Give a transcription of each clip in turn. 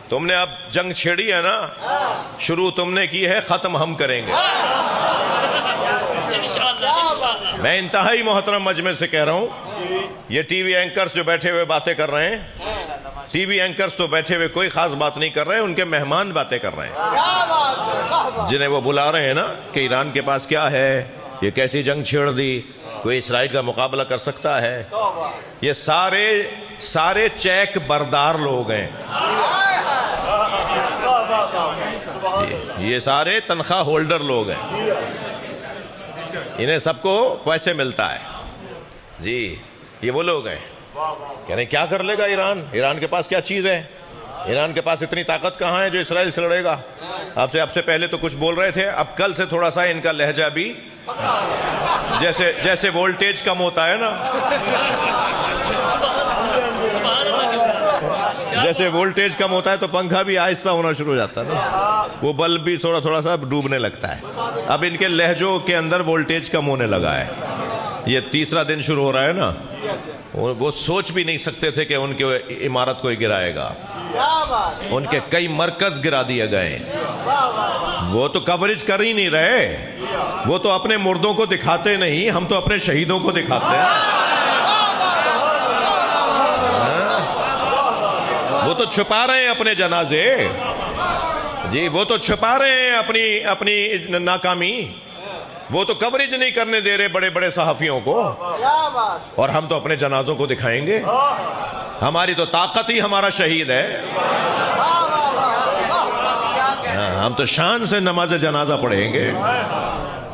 تم نے اب جنگ چھیڑی ہے نا، شروع تم نے کی ہے، ختم ہم کریں گے۔ میں انتہائی محترم مجمع سے کہہ رہا ہوں، یہ ٹی وی اینکرز جو بیٹھے ہوئے باتیں کر رہے ہیں، ٹی وی اینکرز تو بیٹھے ہوئے کوئی خاص بات نہیں کر رہے ہیں، ان کے مہمان باتیں کر رہے ہیں، جنہیں وہ بلا رہے ہیں نا کہ ایران کے پاس کیا ہے، یہ کیسی جنگ چھیڑ دی، کوئی اسرائیل کا مقابلہ کر سکتا ہے۔ یہ سارے چیک بردار لوگ ہیں، یہ سارے تنخواہ ہولڈر لوگ ہیں، انہیں سب کو پیسے ملتا ہے جی۔ یہ وہ لوگ ہیں کہہ رہے ہیں کیا کر لے گا ایران، ایران کے پاس کیا چیز ہے، ایران کے پاس اتنی طاقت کہاں ہے جو اسرائیل سے لڑے گا۔ آپ سے پہلے تو کچھ بول رہے تھے، اب کل سے تھوڑا سا ان کا لہجہ بھی جیسے وولٹیج کم ہوتا ہے نا، جیسے وولٹیج کم ہوتا ہے تو پنکھا بھی آہستہ ہونا شروع ہو جاتا ہے نا، وہ بلب بھی تھوڑا سا ڈوبنے لگتا ہے۔ اب ان کے لہجوں کے اندر وولٹیج کم ہونے لگا ہے۔ یہ تیسرا دن شروع ہو رہا ہے نا، وہ سوچ بھی نہیں سکتے تھے کہ ان کے عمارت کوئی گرائے گا، ان کے کئی مرکز گرا دیے گئے، وہ تو کوریج کر ہی نہیں رہے، وہ تو اپنے مردوں کو دکھاتے نہیں، ہم تو اپنے شہیدوں کو دکھاتے ہیں۔ وہ تو چھپا رہے ہیں اپنے جنازے جی، وہ تو چھپا رہے ہیں اپنی ناکامی، وہ تو کوریج نہیں کرنے دے رہے بڑے بڑے صحافیوں کو، اور ہم تو اپنے جنازوں کو دکھائیں گے۔ ہماری تو طاقت ہی ہمارا شہید ہے، ہم تو شان سے نماز جنازہ پڑھیں گے۔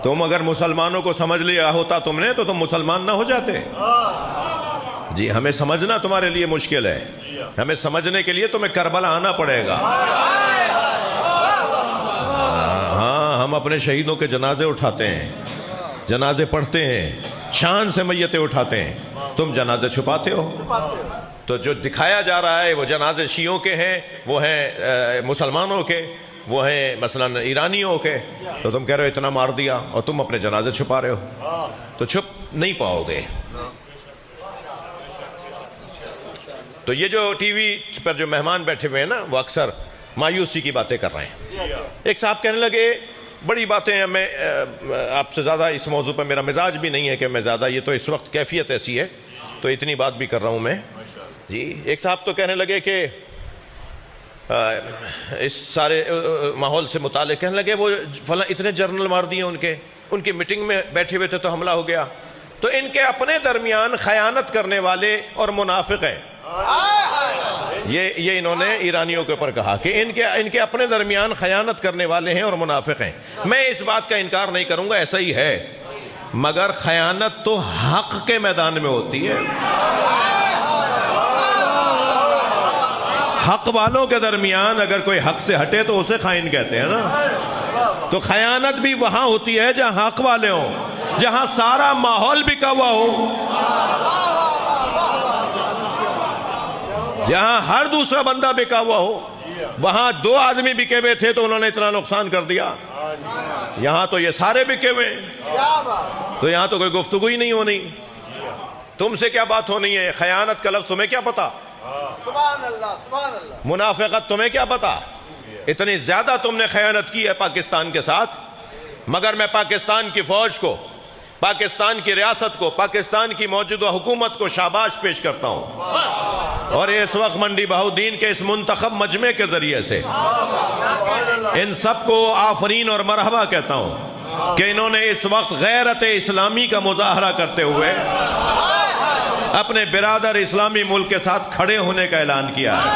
تم اگر مسلمانوں کو سمجھ لیا ہوتا تم نے تو تم مسلمان نہ ہو جاتے جی۔ ہمیں سمجھنا تمہارے لیے مشکل ہے، ہمیں سمجھنے کے لیے تمہیں کربلا آنا پڑے گا۔ ہاں، ہم اپنے شہیدوں کے جنازے اٹھاتے ہیں، جنازے پڑھتے ہیں، شان سے میتیں اٹھاتے ہیں، تم جنازے چھپاتے ہو۔ تو جو دکھایا جا رہا ہے وہ جنازے شیعوں کے ہیں، وہ ہیں مسلمانوں کے، وہ ہیں مثلا ایرانیوں کے، تو تم کہہ رہے ہو اتنا مار دیا اور تم اپنے جنازے چھپا رہے ہو، تو چھپ نہیں پاؤ گے۔ تو یہ جو ٹی وی پر جو مہمان بیٹھے ہوئے ہیں نا، وہ اکثر مایوسی کی باتیں کر رہے ہیں۔ ایک صاحب کہنے لگے بڑی باتیں ہیں، میں آپ سے زیادہ اس موضوع پر میرا مزاج بھی نہیں ہے کہ میں زیادہ، یہ تو اس وقت کیفیت ایسی ہے تو اتنی بات بھی کر رہا ہوں میں جی۔ ایک صاحب تو کہنے لگے کہ اس سارے ماحول سے متعلق کہنے لگے وہ فلاں اتنے جرنل مار دیے، ان کی میٹنگ میں بیٹھے ہوئے تھے تو حملہ ہو گیا، تو ان کے اپنے درمیان خیانت کرنے والے اور منافق ہیں۔ یہ انہوں نے ایرانیوں کے اوپر کہا کہ ان کے اپنے درمیان خیانت کرنے والے ہیں اور منافق ہیں۔ میں اس بات کا انکار نہیں کروں گا، ایسا ہی ہے، مگر خیانت تو حق کے میدان میں ہوتی ہے، حق والوں کے درمیان اگر کوئی حق سے ہٹے تو اسے خائن کہتے ہیں نا۔ تو خیانت بھی وہاں ہوتی ہے جہاں حق والے ہوں، جہاں سارا ماحول بکا ہوا ہو، جہاں ہر دوسرا بندہ بکا ہوا ہو۔ وہاں 2 آدمی بکے ہوئے تھے تو انہوں نے اتنا نقصان کر دیا، یہاں تو یہ سارے بکے ہوئے ہیں، تو یہاں تو کوئی گفتگو ہی نہیں ہونی۔ تم سے کیا بات ہونی ہے؟ خیانت کا لفظ تمہیں کیا پتا؟ منافقت تمہیں کیا پتا؟ اتنی زیادہ تم نے خیانت کی ہے پاکستان کے ساتھ، مگر میں پاکستان کی فوج کو، پاکستان کی ریاست کو، پاکستان کی موجودہ حکومت کو شاباش پیش کرتا ہوں، اور اس وقت منڈی بہاؤدین کے اس منتخب مجمع کے ذریعے سے ان سب کو آفرین اور مرحبا کہتا ہوں کہ انہوں نے اس وقت غیرت اسلامی کا مظاہرہ کرتے ہوئے اپنے برادر اسلامی ملک کے ساتھ کھڑے ہونے کا اعلان کیا ہے۔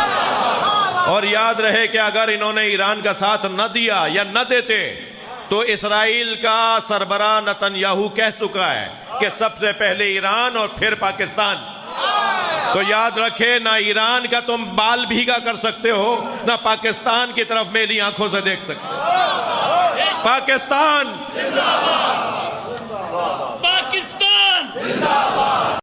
اور یاد رہے کہ اگر انہوں نے ایران کا ساتھ نہ دیا یا نہ دیتے تو اسرائیل کا سربراہ نتن یاہو کہہ چکا ہے کہ سب سے پہلے ایران اور پھر پاکستان۔ تو یاد رکھے، نہ ایران کا تم بال بھیگا کر سکتے ہو، نہ پاکستان کی طرف میری آنکھوں سے دیکھ سکتے ہو۔ پاکستان، پاکستان